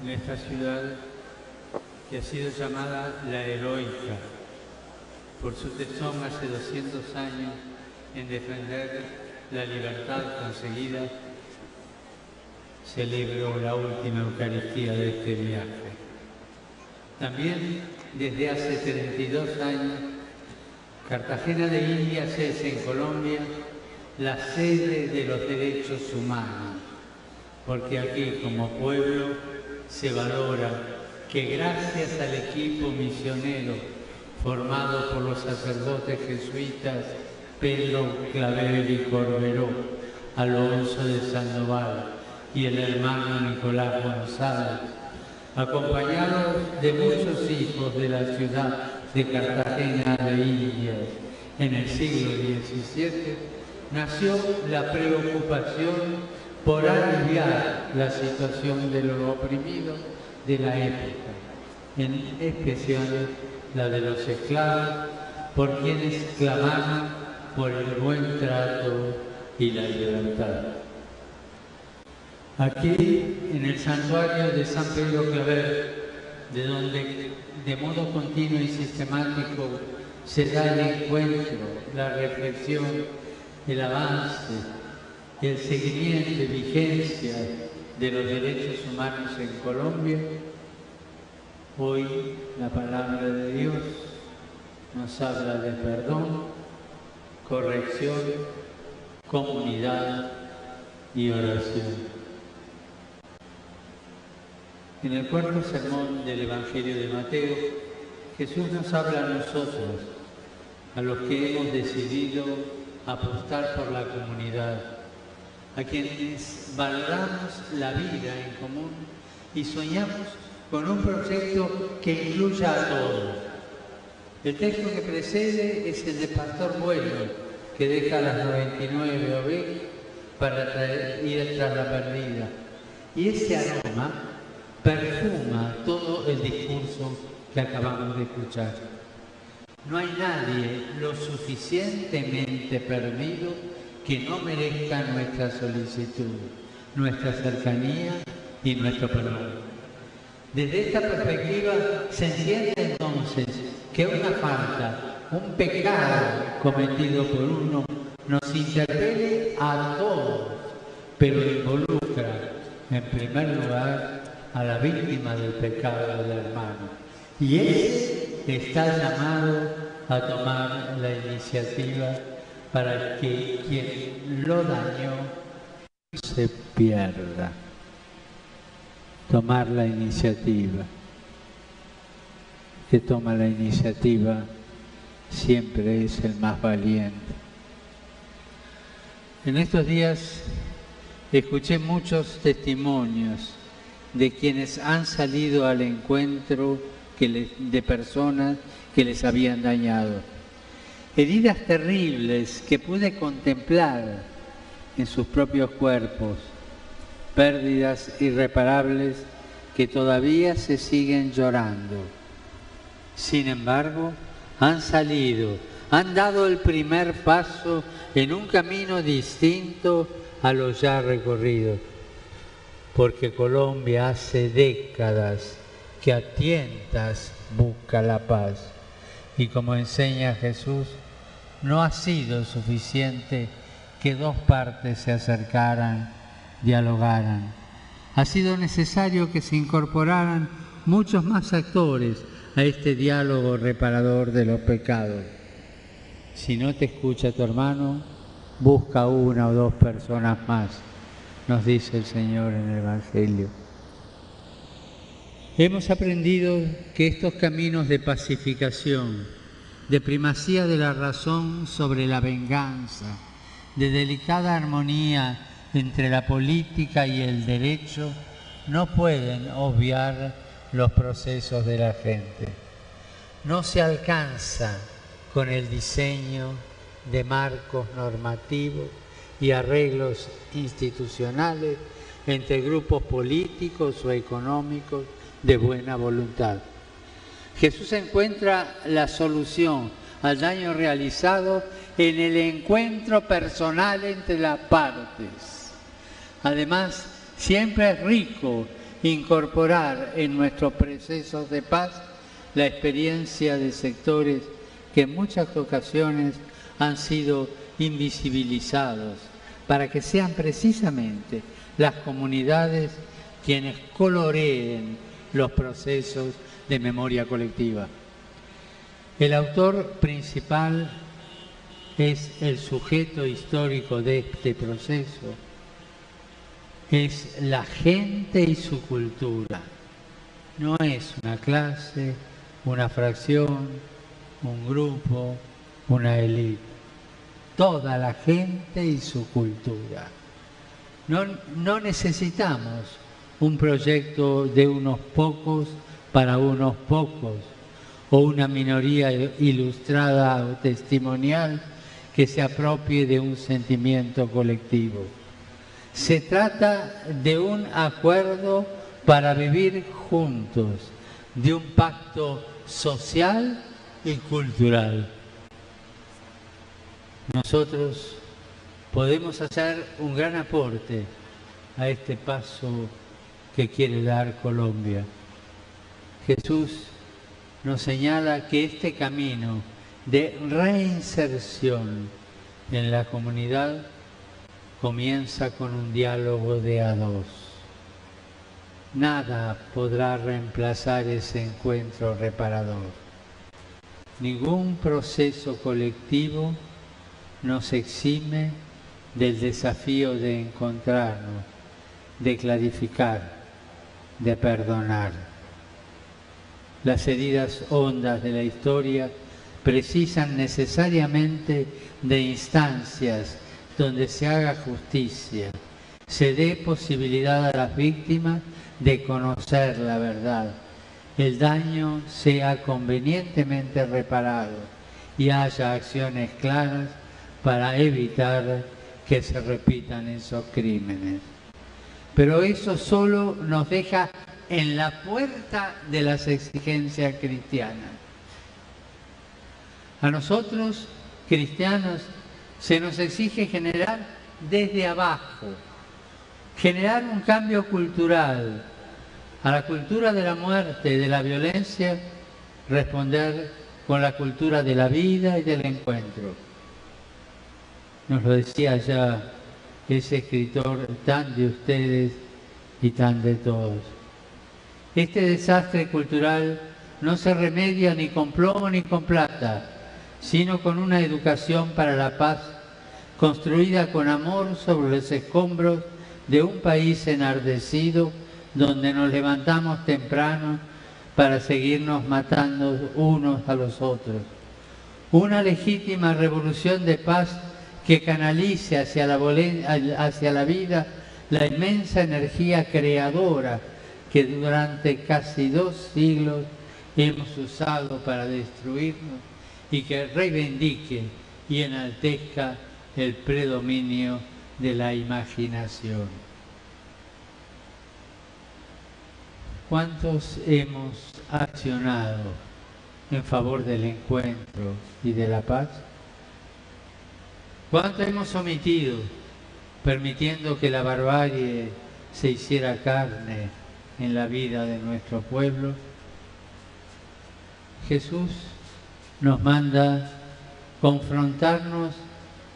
nuestra ciudad, que ha sido llamada la heroica, por su tesón hace 200 años en defender la libertad conseguida, celebro la última Eucaristía de este viaje. También desde hace 32 años, Cartagena de Indias es en Colombia la sede de los derechos humanos, porque aquí como pueblo se valora que gracias al equipo misionero formado por los sacerdotes jesuitas Pedro Claver y Corberó, Alonso de Sandoval y el hermano Nicolás González, acompañados de muchos hijos de la ciudad de Cartagena de Indias en el siglo XVII, nació la preocupación por aliviar la situación de los oprimidos de la época, en especial la de los esclavos, por quienes clamaban por el buen trato y la libertad. Aquí, en el santuario de San Pedro Claver, de donde de modo continuo y sistemático se da el encuentro, la reflexión, el avance, el seguimiento y vigencia de los derechos humanos en Colombia, hoy la palabra de Dios nos habla de perdón, corrección, comunidad y oración. En el cuarto sermón del Evangelio de Mateo, Jesús nos habla a nosotros, a los que hemos decidido apostar por la comunidad, a quienes valoramos la vida en común y soñamos con un proyecto que incluya a todos. El texto que precede es el de Pastor Bueno, que deja las 99 ovejas para ir tras la perdida. Y ese aroma perfuma todo el discurso que acabamos de escuchar. No hay nadie lo suficientemente perdido que no merezca nuestra solicitud, nuestra cercanía y nuestro perdón. Desde esta perspectiva se entiende entonces que una falta, un pecado cometido por uno, nos interpele a todos, pero involucra en primer lugar a la víctima del pecado del hermano. Y él está llamado a tomar la iniciativa para que quien lo dañó se pierda. Tomar la iniciativa. Que toma la iniciativa siempre es el más valiente. En estos días escuché muchos testimonios de quienes han salido al encuentro de personas que les habían dañado. Heridas terribles que pude contemplar en sus propios cuerpos, pérdidas irreparables que todavía se siguen llorando. Sin embargo, han salido, han dado el primer paso en un camino distinto a los ya recorridos, porque Colombia hace décadas que a tientas busca la paz. Y como enseña Jesús, no ha sido suficiente que dos partes se acercaran, dialogaran. Ha sido necesario que se incorporaran muchos más actores a este diálogo reparador de los pecados. Si no te escucha tu hermano, busca una o dos personas más, nos dice el Señor en el Evangelio. Hemos aprendido que estos caminos de pacificación, de primacía de la razón sobre la venganza, de delicada armonía entre la política y el derecho, no pueden obviar los procesos de la gente. No se alcanza con el diseño de marcos normativos y arreglos institucionales entre grupos políticos o económicos de buena voluntad. Jesús encuentra la solución al daño realizado en el encuentro personal entre las partes. Además, siempre es rico incorporar en nuestros procesos de paz la experiencia de sectores que en muchas ocasiones han sido invisibilizados, para que sean precisamente las comunidades quienes coloreen los procesos de memoria colectiva. El autor principal es el sujeto histórico de este proceso, es la gente y su cultura. No es una clase, una fracción, un grupo, una élite. Toda la gente y su cultura. No necesitamos un proyecto de unos pocos para unos pocos, o una minoría ilustrada o testimonial que se apropie de un sentimiento colectivo. Se trata de un acuerdo para vivir juntos, de un pacto social y cultural. Nosotros podemos hacer un gran aporte a este paso que quiere dar Colombia. Jesús nos señala que este camino de reinserción en la comunidad comienza con un diálogo de a dos. Nada podrá reemplazar ese encuentro reparador. Ningún proceso colectivo nos exime del desafío de encontrarnos, de clarificar, de perdonar. Las heridas hondas de la historia precisan necesariamente de instancias donde se haga justicia, se dé posibilidad a las víctimas de conocer la verdad, el daño sea convenientemente reparado y haya acciones claras para evitar que se repitan esos crímenes. Pero eso solo nos deja en la puerta de las exigencias cristianas. A nosotros, cristianos, se nos exige generar desde abajo, generar un cambio cultural, a la cultura de la muerte, de la violencia, responder con la cultura de la vida y del encuentro. Nos lo decía ya ese escritor tan de ustedes y tan de todos. Este desastre cultural no se remedia ni con plomo ni con plata, sino con una educación para la paz, construida con amor sobre los escombros de un país enardecido, donde nos levantamos temprano para seguirnos matando unos a los otros. Una legítima revolución de paz que canalice hacia la vida la inmensa energía creadora que durante casi 2 siglos hemos usado para destruirnos, y que reivindique y enaltezca el predominio de la imaginación. ¿Cuántos hemos accionado en favor del encuentro y de la paz? ¿Cuánto hemos omitido, permitiendo que la barbarie se hiciera carne en la vida de nuestro pueblo? Jesús nos manda confrontarnos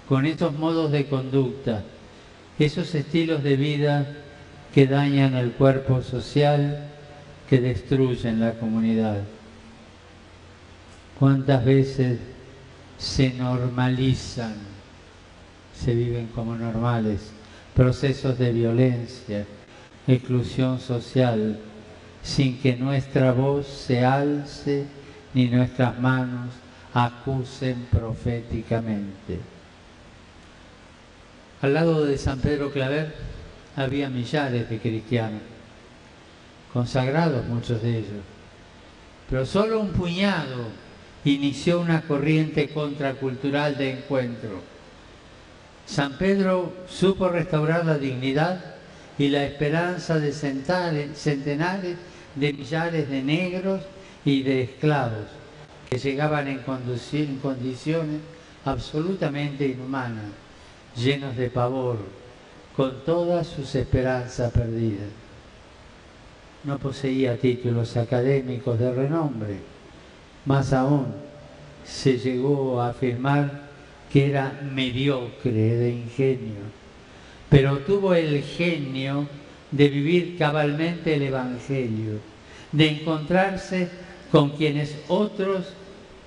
con esos modos de conducta, esos estilos de vida que dañan el cuerpo social, que destruyen la comunidad. ¿Cuántas veces se normalizan, se viven como normales, procesos de violencia, exclusión social, sin que nuestra voz se alce ni nuestras manos acusen proféticamente? Al lado de San Pedro Claver había millares de cristianos, consagrados muchos de ellos, pero solo un puñado inició una corriente contracultural de encuentro. San Pedro supo restaurar la dignidad y la esperanza de centenares de millares de negros y de esclavos que llegaban en condiciones absolutamente inhumanas, llenos de pavor, con todas sus esperanzas perdidas. no poseía títulos académicos de renombre. Más aún, se llegó a afirmar que era mediocre de ingenio, pero tuvo el genio de vivir cabalmente el Evangelio, de encontrarse con quienes otros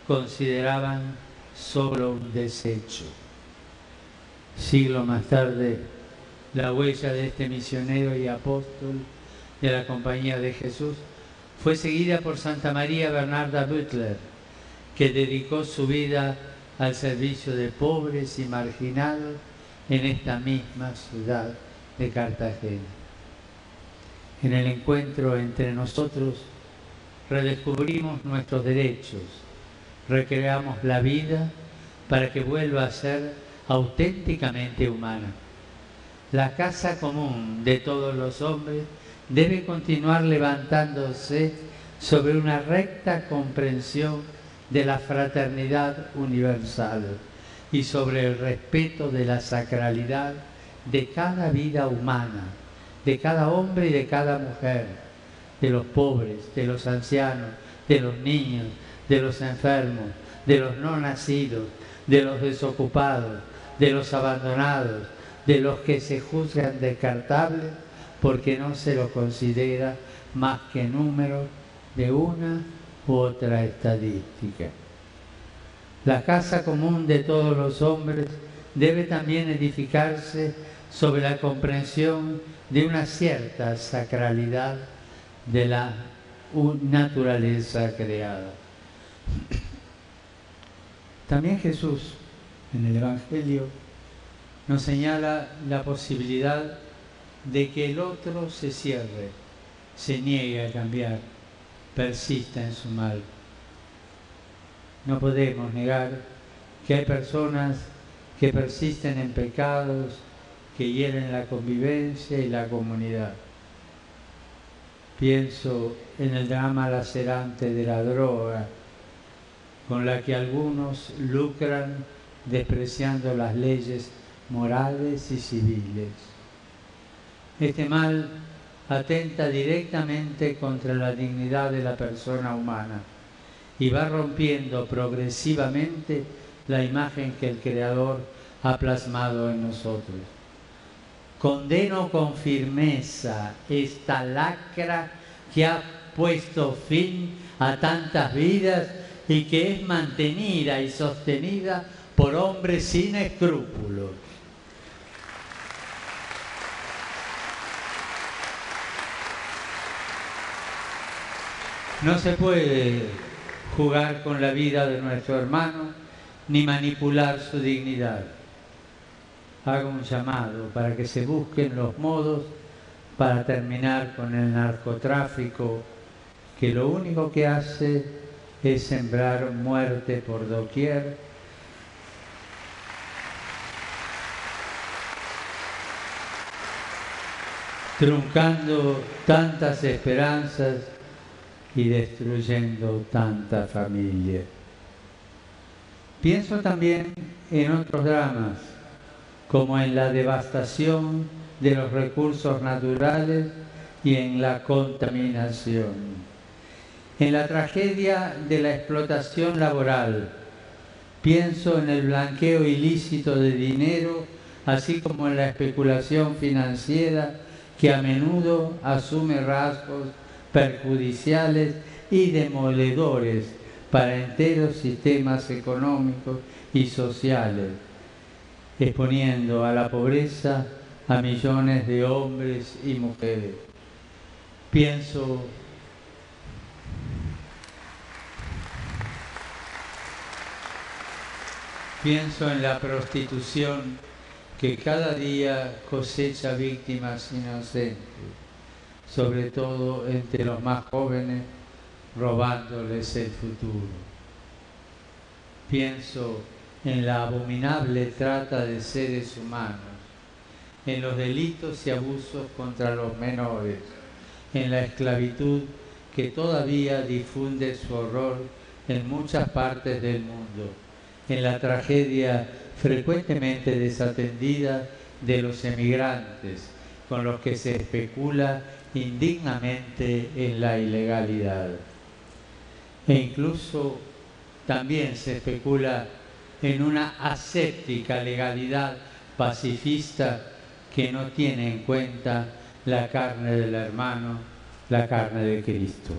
consideraban solo un desecho. Siglos más tarde, la huella de este misionero y apóstol de la Compañía de Jesús fue seguida por Santa María Bernarda Butler, que dedicó su vida al servicio de pobres y marginados en esta misma ciudad de Cartagena. En el encuentro entre nosotros redescubrimos nuestros derechos, recreamos la vida para que vuelva a ser auténticamente humana. La casa común de todos los hombres debe continuar levantándose sobre una recta comprensión de la fraternidad universal y sobre el respeto de la sacralidad de cada vida humana, de cada hombre y de cada mujer, de los pobres, de los ancianos, de los niños, de los enfermos, de los no nacidos, de los desocupados, de los abandonados, de los que se juzgan descartables porque no se los considera más que números de una u otra estadística. La casa común de todos los hombres debe también edificarse sobre la comprensión de una cierta sacralidad de la naturaleza creada. También Jesús, en el Evangelio, nos señala la posibilidad de que el otro se cierre, se niegue a cambiar, persista en su mal. No podemos negar que hay personas que persisten en pecados que hieren la convivencia y la comunidad. Pienso en el drama lacerante de la droga, con la que algunos lucran despreciando las leyes morales y civiles. Este mal atenta directamente contra la dignidad de la persona humana y va rompiendo progresivamente la imagen que el Creador ha plasmado en nosotros. Condeno con firmeza esta lacra que ha puesto fin a tantas vidas y que es mantenida y sostenida por hombres sin escrúpulos. No se puede jugar con la vida de nuestro hermano ni manipular su dignidad. Hago un llamado para que se busquen los modos para terminar con el narcotráfico, que lo único que hace es sembrar muerte por doquier, truncando tantas esperanzas y destruyendo tanta familia. Pienso también en otros dramas, como en la devastación de los recursos naturales y en la contaminación, en la tragedia de la explotación laboral. Pienso en el blanqueo ilícito de dinero, así como en la especulación financiera que a menudo asume rasgos perjudiciales y demoledores para enteros sistemas económicos y sociales, exponiendo a la pobreza a millones de hombres y mujeres. Pienso en la prostitución que cada día cosecha víctimas inocentes, sobre todo entre los más jóvenes, robándoles el futuro. Pienso en la abominable trata de seres humanos, en los delitos y abusos contra los menores, en la esclavitud que todavía difunde su horror en muchas partes del mundo, en la tragedia frecuentemente desatendida de los emigrantes con los que se especula indignamente en la ilegalidad. E incluso también se especula en una aséptica legalidad pacifista que no tiene en cuenta la carne del hermano, la carne de Cristo.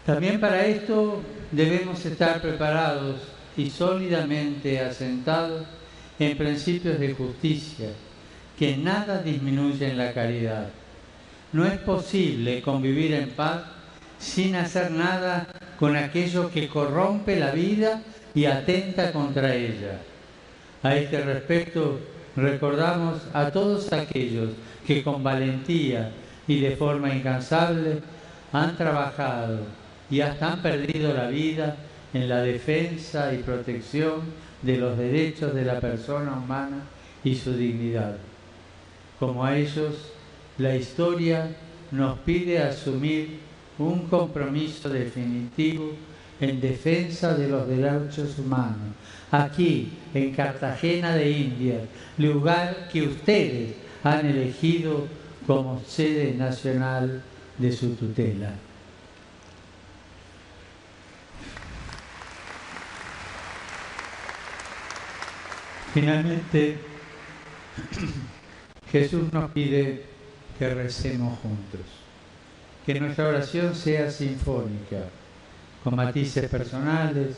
También para esto debemos estar preparados y sólidamente asentados en principios de justicia, que nada disminuyen la caridad. No es posible convivir en paz sin hacer nada con aquello que corrompe la vida y atenta contra ella. A este respecto, recordamos a todos aquellos que con valentía y de forma incansable han trabajado y hasta han perdido la vida en la defensa y protección de los derechos de la persona humana y su dignidad. Como a ellos, la historia nos pide asumir un compromiso definitivo en defensa de los derechos humanos, aquí en Cartagena de Indias, lugar que ustedes han elegido como sede nacional de su tutela. Finalmente, Jesús nos pide que recemos juntos, que nuestra oración sea sinfónica, con matices personales,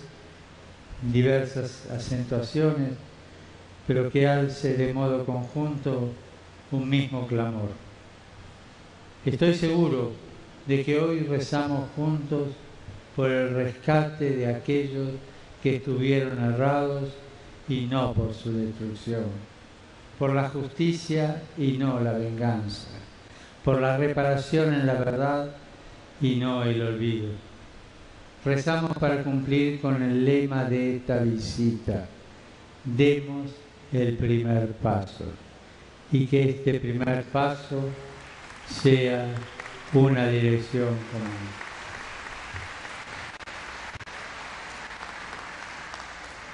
diversas acentuaciones, pero que alce de modo conjunto un mismo clamor. Estoy seguro de que hoy rezamos juntos por el rescate de aquellos que estuvieron errados y no por su destrucción, por la justicia y no la venganza, por la reparación en la verdad y no el olvido. Rezamos para cumplir con el lema de esta visita: demos el primer paso, y que este primer paso sea una dirección común.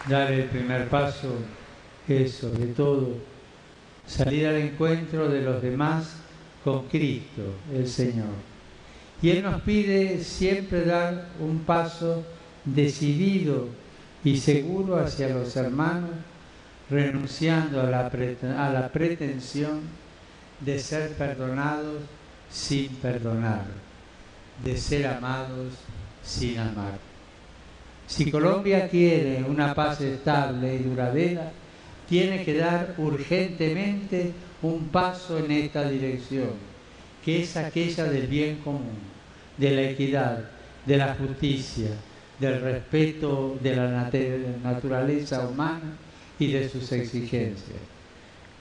Dar el primer paso es, sobre todo, salir al encuentro de los demás con Cristo, el Señor. Y Él nos pide siempre dar un paso decidido y seguro hacia los hermanos, renunciando a la pretensión de ser perdonados sin perdonar, de ser amados sin amar. Si Colombia quiere una paz estable y duradera, tiene que dar urgentemente un paso en esta dirección, que es aquella del bien común, de la equidad, de la justicia, del respeto de la naturaleza humana y de sus exigencias.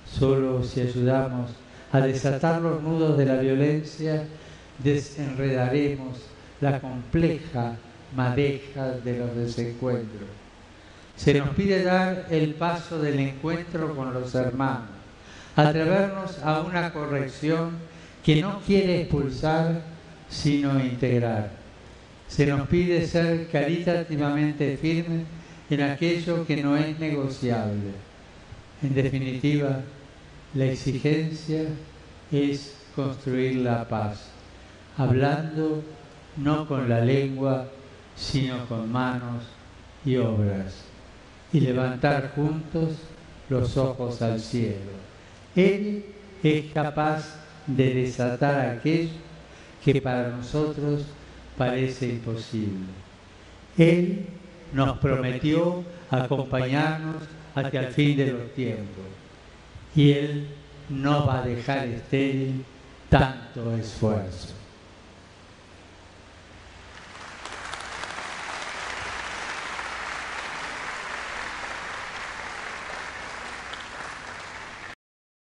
Solo si ayudamos a desatar los nudos de la violencia, desenredaremos la compleja madeja de los desencuentros. Se nos pide dar el paso del encuentro con los hermanos, atrevernos a una corrección que no quiere expulsar, sino integrar. Se nos pide ser caritativamente firmes en aquello que no es negociable. En definitiva, la exigencia es construir la paz, hablando no con la lengua, sino con manos y obras, y levantar juntos los ojos al cielo. Él es capaz de desatar aquello que para nosotros parece imposible. Él nos prometió acompañarnos hasta el fin de los tiempos, y Él no va a dejar estéril tanto esfuerzo.